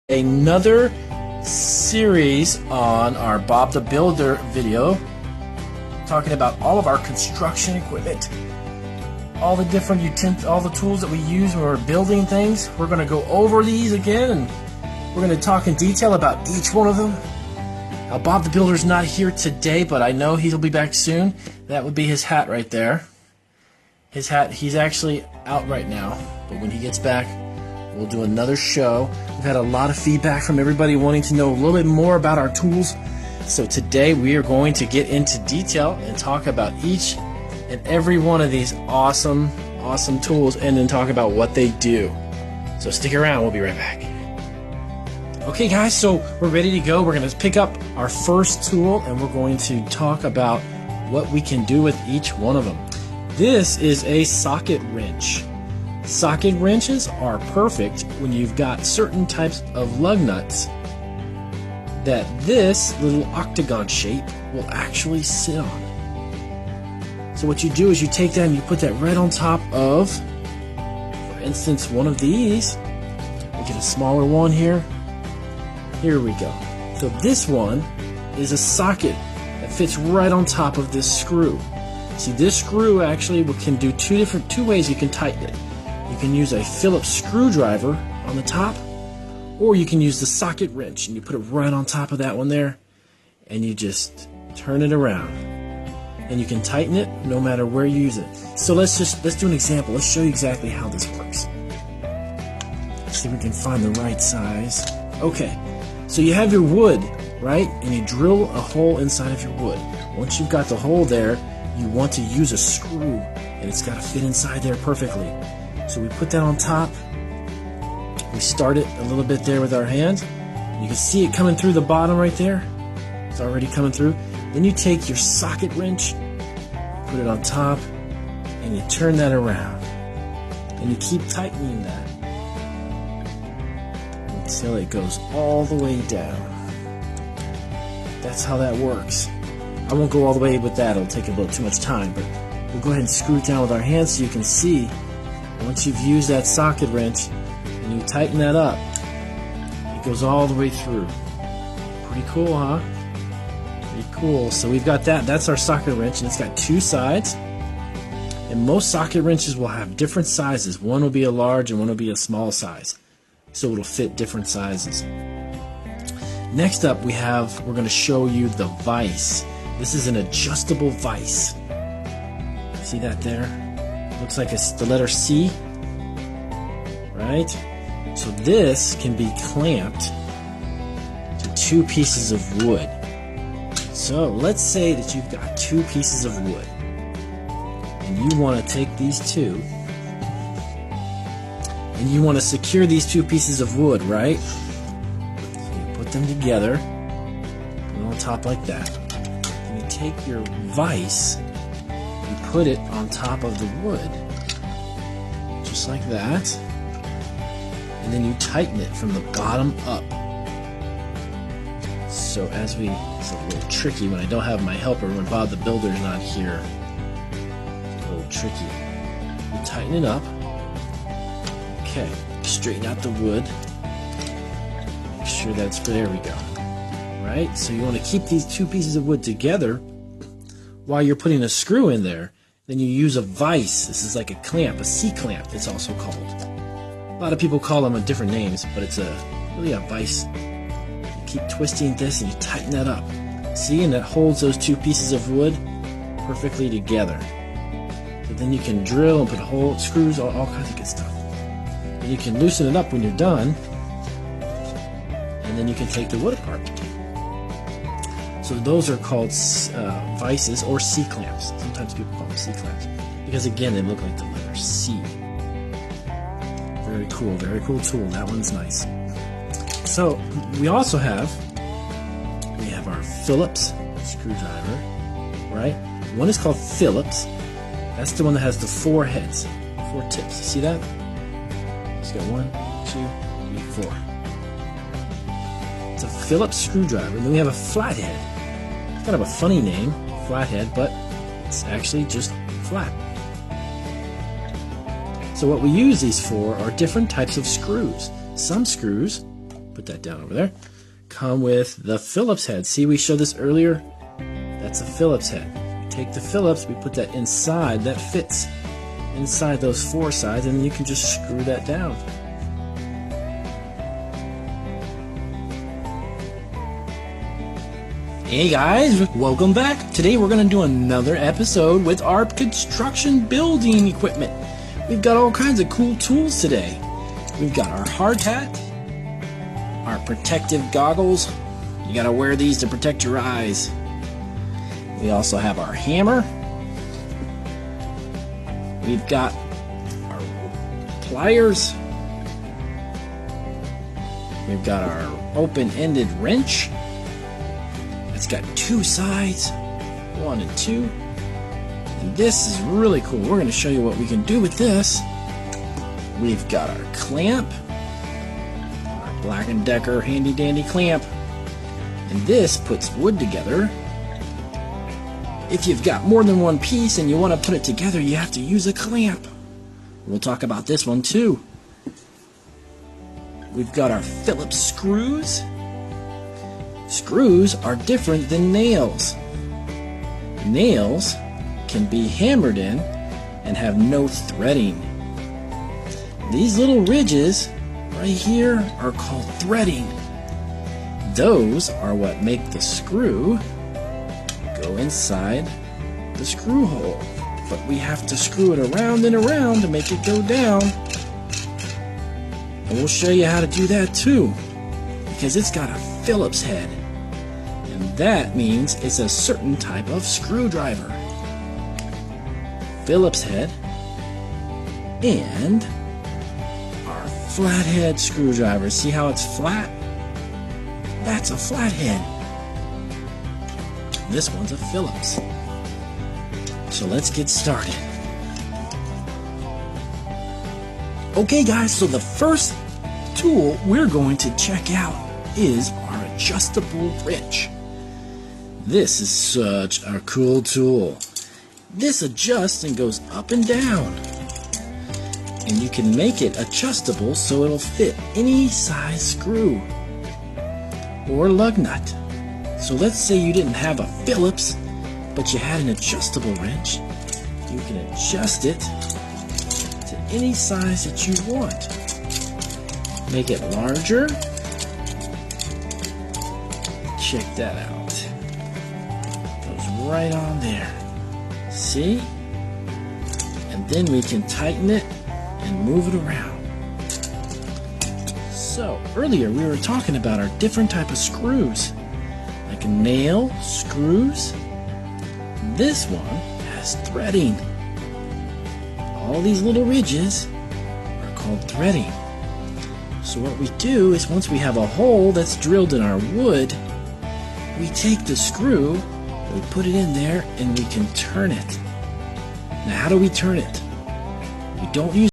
Another series on our Bob the Builder video, talking about all of our construction equipment, all the different all the tools that we use when we're building things. We're going to go over these again, and we're going to talk in detail about each one of them. Now, Bob the Builder's not here today, but I know he'll be back soon. That would be his hat right there. His hat, he's actually out right now, but when he gets back, we'll do another show. We've had a lot of feedback from everybody wanting to know a little bit more about our tools. So today we are going to get into detail and talk about each and every one of these awesome tools, and then talk about what they do. So stick around, we'll be right back. Okay guys, so we're ready to go. We're going to pick up our first tool, and we're going to talk about what we can do with each one of them. This is a socket wrench. Socket wrenches are perfect when you've got certain types of lug nuts that this little octagon shape will actually sit on. So what you do is you take that and you put that right on top of, for instance, one of these. We'll get a smaller one here. Here we go. So this one is a socket that fits right on top of this screw. See, this screw actually can do two ways you can tighten it. You can use a Phillips screwdriver on the top, or you can use the socket wrench, and you put it right on top of that one there, and you just turn it around, and you can tighten it no matter where you use it. So let's do an example. Let's show you exactly how this works. Let's see if we can find the right size. Okay, so you have your wood, right? And you drill a hole inside of your wood. Once you've got the hole there, you want to use a screw, and it's got to fit inside there perfectly. So we put that on top. We start it a little bit there with our hand. You can see it coming through the bottom right there. It's already coming through. Then you take your socket wrench, put it on top, and you turn that around. And you keep tightening that until it goes all the way down. That's how that works. I won't go all the way with that. It'll take a little too much time, but we'll go ahead and screw it down with our hands so you can see. Once you've used that socket wrench and you tighten that up, it goes all the way through. Pretty cool, huh? Pretty cool. So we've got that. That's our socket wrench, and it's got two sides. And most socket wrenches will have different sizes. One will be a large and one will be a small size. So it'll fit different sizes. Next up we're going to show you the vise. This is an adjustable vise. See that there? Looks like it's the letter C, right? So this can be clamped to two pieces of wood. So let's say that you've got two pieces of wood, and you want to take these two, and you want to secure these two pieces of wood, right? So you put them together, put it on top like that, and you take your vise, you put it on top of the wood, just like that, and then you tighten it from the bottom up. So it's a little tricky when I don't have my helper, when Bob the Builder's not here. It's a little tricky. You tighten it up. Okay, straighten out the wood. Make sure that's, there we go. Right, so you want to keep these two pieces of wood together while you're putting a screw in there. Then you use a vise. This is like a clamp, a C-clamp it's also called. A lot of people call them different names, but it's really a vise. You keep twisting this and you tighten that up. See, and that holds those two pieces of wood perfectly together. So then you can drill and put holes, screws, all kinds of good stuff. And you can loosen it up when you're done, and then you can take the wood apart. So those are called vices or C-clamps. Sometimes people call them C-clamps because, again, they look like the letter C. Very cool tool. That one's nice. So we also have our Phillips screwdriver, right? One is called Phillips. That's the one that has the four heads, four tips. You see that? It's got 1, 2, 3, 4. It's a Phillips screwdriver. And then we have a flathead. It's kind of a funny name, flathead, but it's actually just flat. So what we use these for are different types of screws. Some screws Put that down over there. Come with the Phillips head. See, we showed this earlier? That's a Phillips head. We take the Phillips, we put that inside, that fits inside those 4 sides, and you can just screw that down. Hey guys, welcome back. Today we're going to do another episode with our construction building equipment. We've got all kinds of cool tools today. We've got our hard hat, our protective goggles. You got to wear these to protect your eyes. We also have our hammer. We've got our pliers. We've got our open-ended wrench. It's got 2 sides, 1 and 2. And this is really cool. We're going to show you what we can do with this. We've got our clamp, our Black & Decker handy dandy clamp. And this puts wood together. If you've got more than one piece and you want to put it together, you have to use a clamp. We'll talk about this one too. We've got our Phillips screws. Screws are different than nails. Nails can be hammered in and have no threading. These little ridges right here are called threading. Those are what make the screw go inside the screw hole. But we have to screw it around and around to make it go down. And we'll show you how to do that too, because it's got a Phillips head. And that means it's a certain type of screwdriver. Phillips head and our flathead screwdriver. See how it's flat? That's a flathead. This one's a Phillips. So let's get started. Okay guys, so the first tool we're going to check out is our adjustable wrench. This is such a cool tool. This adjusts and goes up and down. And you can make it adjustable so it'll fit any size screw or lug nut. So let's say you didn't have a Phillips, but you had an adjustable wrench. You can adjust it to any size that you want. Make it larger. Check that out. Goes right on there. See? And then we can tighten it and move it around. So, earlier we were talking about our different type of screws. Like nail screws. This one has threading. All these little ridges are called threading. So what we do is once we have a hole that's drilled in our wood, we take the screw, we put it in there, and we can turn it. Now how do we turn it? We don't use